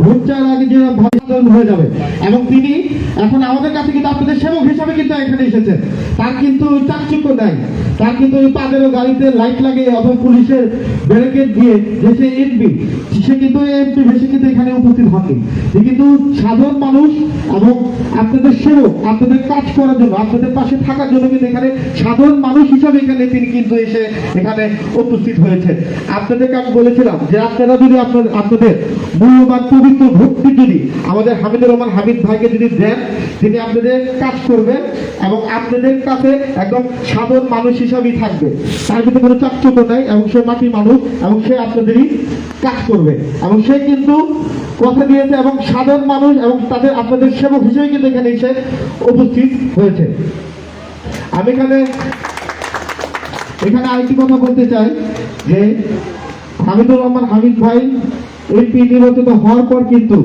Vote চাওয়ার আগে যে ভাষণ হয়ে যাবে। এবং তিনি এখন আমাদের কাছে কিন্তু আপনাদের সেবক হিসাবে কিন্তু এখানে এসেছেন। তার কিন্তু চাকচিক্য নাই, তার কিন্তু পাদেরও গাড়িতে লাইট লাগিয়ে অথবা পুলিশের ব্যারিকেড দিয়ে যে সে এমপি, সে কিন্তু এমপি বেশি কিন্তু এখানে উপস্থিত হয়নি। কিন্তু সাধারণ মানুষ এবং আপনাদের সেবক, আপনাদের কাজ করার জন্য, আপনাদের পাশে থাকার জন্য কিন্তু এখানে সাধারণ মানুষ হিসাবে এখানে তিনি কিন্তু এসে এখানে উপস্থিত হয়েছে। আপনাদেরকে আমি বলেছিলাম যে আপনারা যদি আপনাদের মূল্যবান পবিত্র ভক্তি যদি আমাদের হামিদুর রহমান হামিদ ভাইকে যদি দেন, তিনি আপনাদের কাজ করবেন এবং আপনাদের কাছে একদম সাধারণ মানুষ হিসাবেই থাকবে। তার ভিতরে কোনো চাকচক্য নাই এবং সে মাটির মানুষ এবং সে আপনাদেরই কাজ করবে এবং সে কিন্তু কথা দিয়েছে এবং সাধারণ মানুষ এবং তাদের আপনাদের সেবক হিসেবে কিন্তু এখানে এসে উপস্থিত হয়েছে। আমি এখানে আরেকটি কথা বলতে চাই যে হামিদুর রহমান হামিদ ভাই এমপি নির্বাচিত হওয়ার পর কিন্তু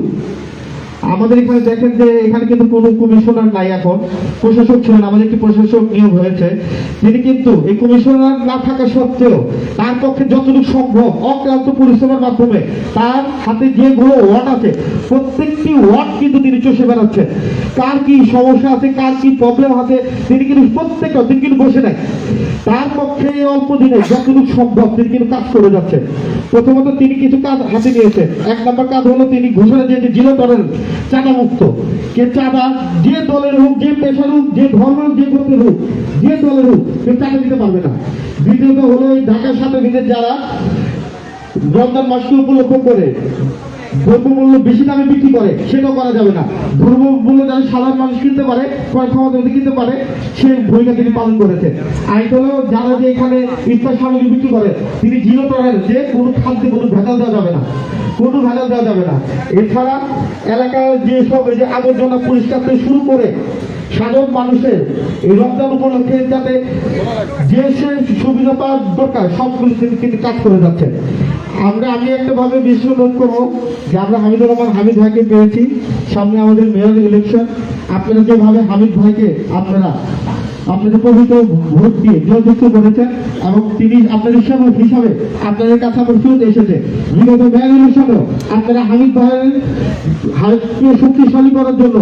আমাদের এখানে দেখেন যে এখানে কিন্তু কোনো কমিশনার নাই, এখন প্রশাসক ছিলেন, আমাদের একটি প্রশাসক নিয়োগ হয়েছে। তিনি কিন্তু এই কমিশনার না থাকা সত্ত্বেও তার পক্ষে যতটুকু সম্ভব অক্লান্ত পরিশ্রমের মাধ্যমে তার হাতে যেগুলো ওয়ার্ড আছে প্রত্যেকটি ওয়ার্ড কিন্তু তিনি চষে বেড়াচ্ছেন। কার কি সমস্যা আছে, কার কি প্রবলেম আছে, তিনি কিন্তু প্রত্যেকটা তিনি কিন্তু বসে নাই, তার পক্ষে অল্প দিনে যতটুকু সম্ভব তিনি কিন্তু কাজ করে যাচ্ছেন। প্রথমত তিনি কিছু কাজ হাতে নিয়েছেন। 1 নম্বর কাজ হলো তিনি ঘোষণা দিয়েছে জিরো টলারেন্স, চাঁদা মুক্ত। কে চাঁদা যে দলের হোক, যে পেশার হোক, যে ধর্মের, যে গোত্রের হোক, যে দলের হোক, কেউ চাঁদা দিতে পারবে না। দ্বিতীয়ত হলো এই ঢাকার সাথে ভিতরে যারা রমজান মাসকে উপলক্ষ করে দ্রব্যমূল্য বেশি দামে বিক্রি করে সেটাও করা যাবে না। দ্রব্যমূল্য যারা সাধারণ মানুষ কিনতে পারে, ক্রয় ক্ষমতা কিনতে পারে, সেই ভূমিকা তিনি পালন করেছে। আরেকটা হলো যারা যে এখানে ইফতার সামগ্রী বিক্রি করে তিনি জিরো টলারেন্স, যে কোনো খাদ্যে কোনো ভেজাল দেওয়া যাবে না, কোনো ভেজাল দেওয়া যাবে না। এছাড়া এলাকার যেসব এই যে আবর্জনা পরিষ্কার থেকে শুরু করে সাধারণ মানুষের এই রমজান উপলক্ষে যাতে যে সে সুবিধা পাওয়ার দরকার সবগুলো তিনি কাজ করে যাচ্ছে। আমি একটা ভাবে বিশেষ অনুরোধ করবো যে আমরা হামিদুর রহমান হামিদ ভাইকে পেয়েছি, সামনে আমাদের মেয়র ইলেকশন, আপনারা যেভাবে হামিদ ভাইকে আপনাদের পবিত্র ভোট দিয়ে জয়যুক্ত করেছেন এবং তিনি আপনাদের সেবক হিসাবে আপনাদের কাছে আমার ফেরত এসেছে। বিগত মেয়র ইলেকশনেও আপনারা হামিদ ভাইয়ের হাতকে শক্তিশালী করার জন্য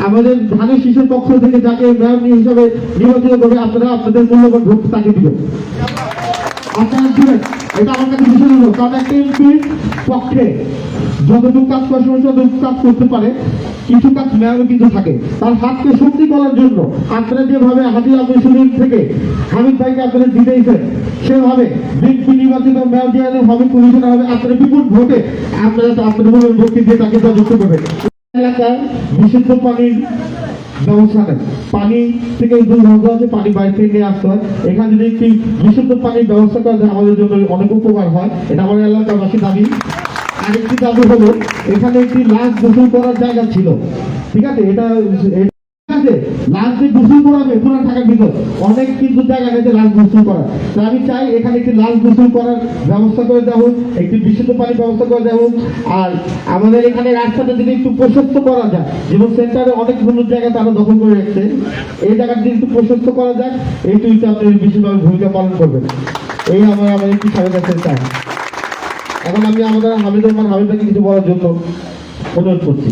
আমাদের ধানের শীষের পক্ষ থেকে যাকে মেয়র হিসাবে নির্বাচিত করবে আপনারা আপনাদের মূল্যবান ভোট তাকে দিবেন, আপনারা দিবেন। এটা আমার কাছে বিশেষ অনুরোধ, কারণ একটা এমপির পক্ষে যতটুকু কাজ করার সময় যতটুকু কাজ করতে পারে, কিছু কাজ মেয়রও কিন্তু থাকে। তার হাতকে শক্তি করার জন্য আপনারা যেভাবে হাতি আবশ্যক থেকে হামিদ ভাইকে আপনারা দিতেইছেন, সেভাবে বিএনপি নির্বাচিত মেয়র দিয়ে হবে, কমিশনার হবে, আপনারা বিপুল ভোটে আপনারা আপনাদের ভোটকে দিয়ে তাকে যুক্ত করবেন। এলাকায় বিশুদ্ধ পানির ব্যবস্থা নেই, পানি থেকে দুর্গন্ধ আছে, পানি বাইরে থেকে নিয়ে আসতে হয়। এখানে যদি একটি বিশুদ্ধ পানির ব্যবস্থা করা যায় আমাদের জন্য অনেক উপকার হয়, এটা আমার এলাকাবাসী দাবি। আরেকটি দাবি হলো এখানে একটি লাশ গোসল করার জায়গা ছিল, ঠিক আছে, এটা লাশ যে গোসল করাবে পুরো ঢাকার ভিতর অনেক কিন্তু জায়গা নেই লাশ গোসল করার। তো আমি চাই এখানে একটি লাশ গোসল করার ব্যবস্থা করে দেওয়া হোক, একটি বিশুদ্ধ পানির ব্যবস্থা করে দেওয়া হোক। আর আমাদের এখানে রাস্তাটা যদি একটু প্রশস্ত করা যায়, যেমন সেন্টারে অনেকগুলো জায়গা তারা দখল করে রাখছে, এই জায়গাটা যদি একটু প্রশস্ত করা যায়, এইটুকু আপনি বিশেষভাবে ভূমিকা পালন করবেন। এই আমার একটি সবাই কাছে চাই। এখন আমি আমাদের হামিদুর রহমান হামিদ ভাইকে কিছু বলার জন্য অনুরোধ করছি।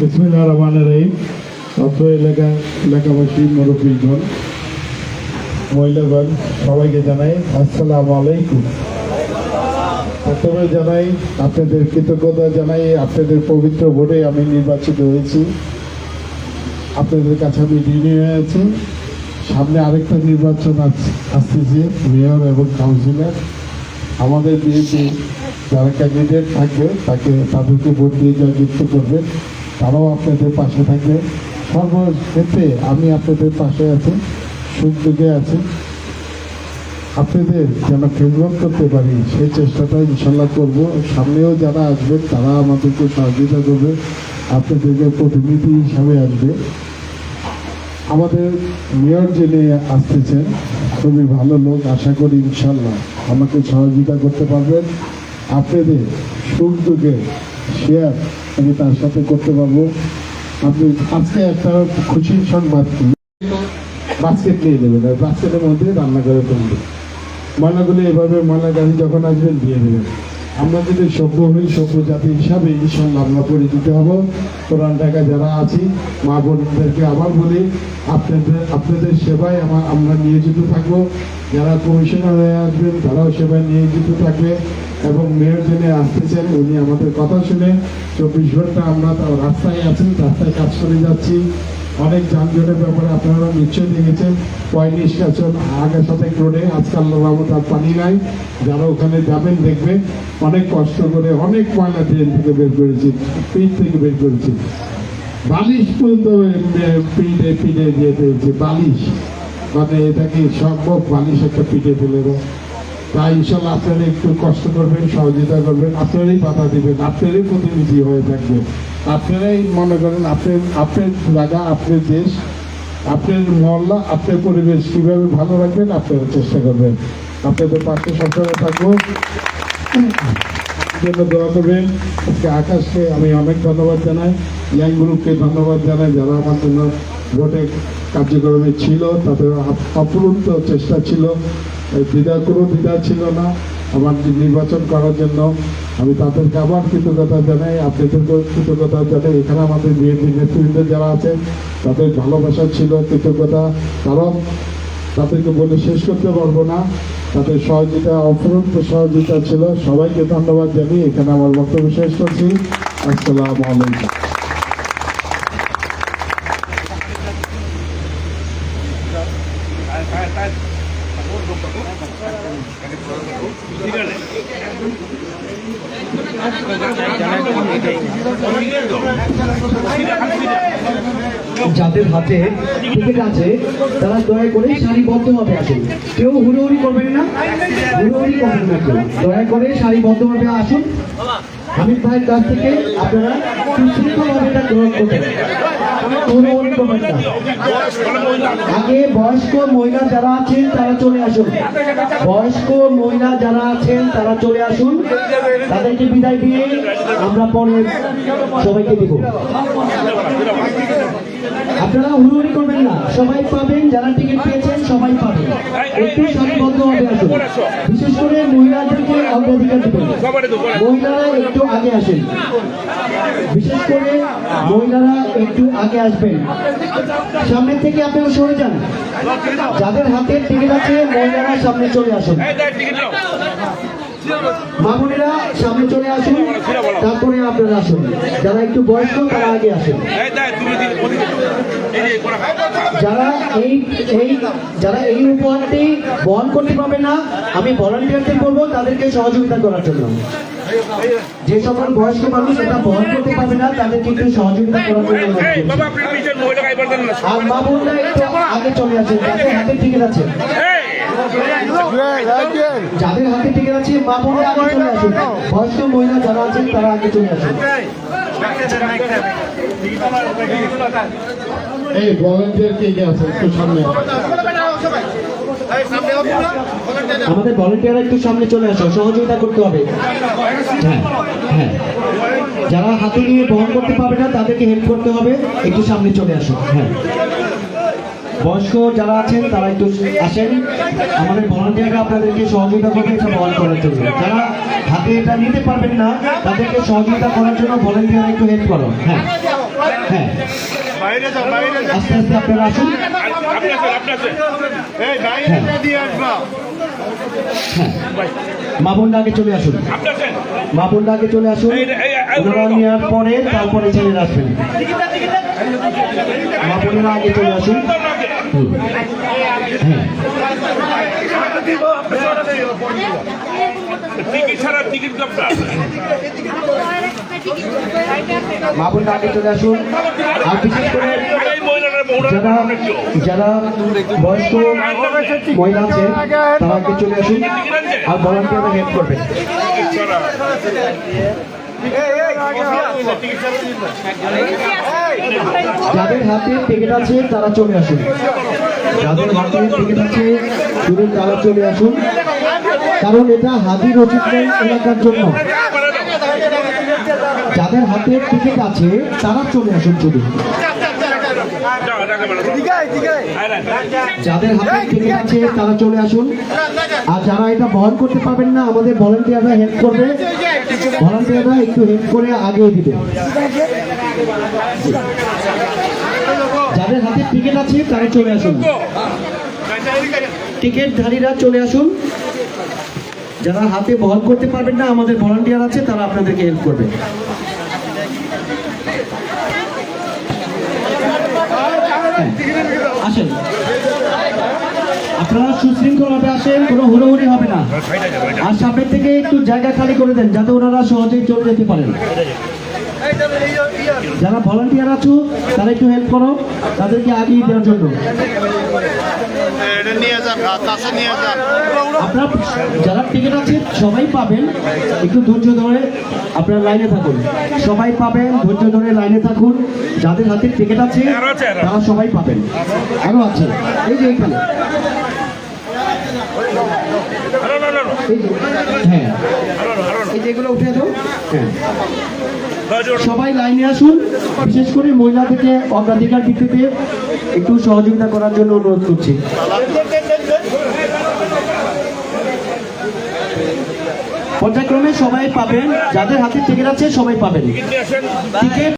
বিসমিল্লাহির রহমানির রহিম। অত্র এলাকাবাসী, মুরব্বীগণ, মহিলাগণ, সবাইকে জানাই আসসালামু আলাইকুম। প্রথমে জানাই আপনাদের কৃতজ্ঞতা জানাই, আপনাদের পবিত্র ভোটে আমি নির্বাচিত হয়েছি, আপনাদের কাছে আমি ঋণী হয়ে আছি। সামনে আরেকটা নির্বাচন আসতেছে, মেয়র এবং কাউন্সিলর। আমাদের বিএনপি যারা ক্যান্ডিডেট থাকবে তাদেরকে ভোট দিয়ে জয়যুক্ত করবেন, তারাও আপনাদের পাশে থাকবে। সর্বক্ষেত্রে আমি আপনাদের পাশে আছি, সুখ দুঃখে আছি। আপনাদের যেন খেদমত করতে পারি সেই চেষ্টাটা ইনশাল্লাহ করব। সামনেও যারা আসবেন তারা আমাদেরকে সহযোগিতা করবে, আপনাদেরকে প্রতিনিধি হিসাবে আসবে। আমাদের মেয়র যিনি আসতেছেন খুবই ভালো লোক, আশা করি ইনশাল্লাহ আমাকে সহযোগিতা করতে পারবেন আপনাদের সুখ দুঃখে শেয়ার আমি তার সাথে করতে পারবো। আপনি আজকে একটা খুশির সংবাদ কি, বাস্কেট নিয়ে দেবেন, আর বাস্কেটের মধ্যে রান্না করে তুলবেন। ময়লাগুলো এভাবে ময়লা গাড়ি যখন আসবেন দিয়ে দেবেন। আমরা যদি সভ্য হই, সভ্য জাতি হিসাবে ইনশাল্লাহ আমরা পরিচিত হব। কোরআন ঢাকায় যারা আছি মা বোনদেরকে আবার বলি, আপনাদের সেবায় আমরা নিয়োজিত থাকবো। যারা কমিশনার হয়ে আসবেন তারাও সেবায় নিয়োজিত থাকবে। এবং মেয়র যিনি আসতেছেন উনি আমাদের কথা শুনে 24 ঘন্টা আমরা রাস্তায় আছি, রাস্তায় কাজ করে যাচ্ছি। অনেক যানজটের ব্যাপারে আপনারা নিশ্চয়ই দেখেছেন, পয় নিষ্কাশন আগে সাথে রোডে আজকাল রহমত আর পানি নাই। যারা ওখানে যাবেন দেখবেন অনেক কষ্ট করে অনেক ময়লা ট্রেন থেকে বের করেছি, পিঠ থেকে বের করেছি। বালিশ পর্যন্ত পিঠে পিঠে দিয়ে পেয়েছি, বালিশ মানে এটা কি সম্ভব বালিশ একটা পিঠে ফেলে দেয়? তাই ইনশাল্লাহ আপনারা একটু কষ্ট করবেন, সহযোগিতা করবেন, আপনারাই বাধা দিবেন, আপনারাই প্রতিনিধি হয়ে থাকবেন। আপনারাই মনে করেন আপনার জায়গা, আপনার দেশ, আপনার মহল্লা, আপনার পরিবেশ কীভাবে ভালো রাখবেন আপনারা চেষ্টা করবেন। আপনাদের পাশে সবসময় থাকবো, জন্য দোয়া করবেন। আজকে আকাশকে আমি অনেক ধন্যবাদ জানাই, ইয়াং গ্রুপকে ধন্যবাদ জানাই যারা আমার জন্য ভোটে কার্যক্রমে ছিল, তাদের অপরন্ত চেষ্টা ছিল, কোনো দ্বিধা ছিল না আমার নির্বাচন করার জন্য। আমি তাদেরকে আবার কৃতজ্ঞতা জানাই, আপনাদেরকেও কৃতজ্ঞতা জানাই। এখানে আমাদের বিএনপি নেতৃবৃন্দ যারা আছেন তাদের ভালোবাসা ছিল, কৃতজ্ঞতা, কারণ তাদেরকে বলে শেষ করতে পারবো না। তাদের সহযোগিতা, অফুরন্ত সহযোগিতা ছিল। সবাইকে ধন্যবাদ জানিয়ে এখানে আমার বক্তব্য শেষ করছি। আসসালামু আলাইকুম। যাদের হাতে টিকিট আছে তারা দয়া করে সারিবদ্ধভাবে আসুন। কেউ হুড়োহুড়ি করবেন না, হুড়োহুড়ি করবেন না কেউ। দয়া করে সারিবদ্ধভাবে আসুন। হামিদ ভাইয়ের কাছ থেকে আপনারা সুশৃঙ্খলভাবে এটা গ্রহণ করবেন, হুড়োহুড়ি করবেন না। আগে বয়স্ক মহিলা যারা আছেন তারা চলে আসুন, বয়স্ক মহিলা যারা আছেন তারা চলে আসুন। তাদেরকে বিদায় দিয়ে আমরা পরে সবাইকে দিব। আপনারা হুড়োহুড়ি করবেন না, সবাই পাবেন, যারা টিকিট পেয়েছেন সবাই পাবেন। একটু সারিবদ্ধভাবে আসুন, বিশেষ করে মহিলাদেরকে অগ্রাধিকার দেবেন। মহিলারা একটু আগে আসেন, বিশেষ করে মহিলারা একটু আগে আসবেন। সামনে থেকে আপনারা সরে যান। যাদের হাতে টিকিট আছে মহিলারা সামনে চলে আসুন, মামুনিরা সামনে চলে আসুন, তারপরে আপনারা আসুন। যারা একটু বয়স্ক তারা আগে আসুন। যারা এই উপহারটি বহন করতে পারবে না, আমি ভলান্টিয়ারদের বলবো তাদেরকে সহযোগিতা করার জন্য। যে সকল বয়স্ক মানুষ এটা বহন করতে পারবে না তাদেরকে একটু সহযোগিতা করার জন্য। আর মা বোনরা একটু আগে চলে আসেন, যাদের হাতে টিকিট আছে, যাদের হাতে টিকিট আছে মা বোনরা আগে চলে আসুন। বয়স্ক মহিলা যারা আছেন তারা আগে চলে আসুন। এই ভলান্টিয়ার কে আছে একটু সামনে, আমাদের ভলান্টিয়াররা একটু সামনে চলে আসো, সহযোগিতা করতে হবে। হ্যাঁ হ্যাঁ, যারা হাতে নিয়ে বহন করতে পারবে না তাদেরকে হেল্প করতে হবে, একটু সামনে চলে আসো। হ্যাঁ, বয়স্ক যারা আছেন তারা একটু আসেন, আমাদের ভলান্টিয়াররা আপনাদেরকে সহযোগিতা করবে এটা বহন করার জন্য। যারা হাতে এটা নিতে পারবেন না তাদেরকে সহযোগিতা করার জন্য ভলান্টিয়াররা একটু হেল্প করো। হ্যাঁ হ্যাঁ, আস্তে আস্তে আপনারা আসুন। মা বোনরা আগে চলে আসুন, মা বোনরা আগে চলে আসুন। ওনারা নেওয়ার পরে তারপরে ছেলেরা আসবেন। মা বোনেরা আগে চলে আসুন। হ্যাঁ, মা বোনরা আগে চলে আসুন। আর বিশেষ করে যারা বয়স্ক মহিলা আছে তারা আগে চলে আসুন, আর ভলান্টিয়াররা হেল্প করবেন। যাদের হাতে টিকিট আছে তারা চলে আসুন, যাদের হাতে টিকিট আছে তারা চলে আসুন। কারণ এটা হাজি রচিকগঞ্জ এলাকার জন্য। যাদের হাতে টিকিট আছে তারা চলে আসুন শুধু। যাদের হাতে টিকিট আছে তারা চলে আসুন। আর যারা এটা বহন করতে পারবেন না, আমাদের ভলান্টিয়াররা হেল্প করবে। ভলান্টিয়াররা একটু হেল্প করে আগিয়ে দিবে। যাদের হাতে টিকিট আছে তারা চলে আসুন। টিকিটধারীরা চলে আসুন। যারা হাতে বহন করতে পারবেন না, আমাদের ভলান্টিয়ার আছে, তারা আপনাদেরকে হেল্প করবে। আসেন, আপনারা সুশৃঙ্খলভাবে আসেন, কোনো হুড়োহুড়ি হবে না। আর সামনের থেকে একটু জায়গা খালি করে দেন যাতে ওনারা সহজেই চলে যেতে পারেন। যারা ভলান্টিয়ার আছো তারা একটু হেল্প করো তাদেরকে আগিয়ে দেওয়ার জন্য। আপনার যারা টিকিট আছে সবাই পাবেন, একটু ধৈর্য ধরে আপনার লাইনে থাকুন। সবাই পাবেন, ধৈর্য ধরে লাইনে থাকুন। যাদের হাতে টিকিট আছে তারা সবাই পাবেন। আরো আছে, এই যে এখানে, এই যে, হ্যাঁ, এই যেগুলো উঠে দাও। হ্যাঁ, সবাই লাইনে আসুন। বিশেষ করে মহিলাদেরকে অগ্রাধিকার ভিত্তিতে একটু সহযোগিতা করার জন্য অনুরোধ করছি। পর্যায়ক্রমে সবাই পাবেন, যাদের হাতে টিকিট আছে সবাই পাবেন। টিকিট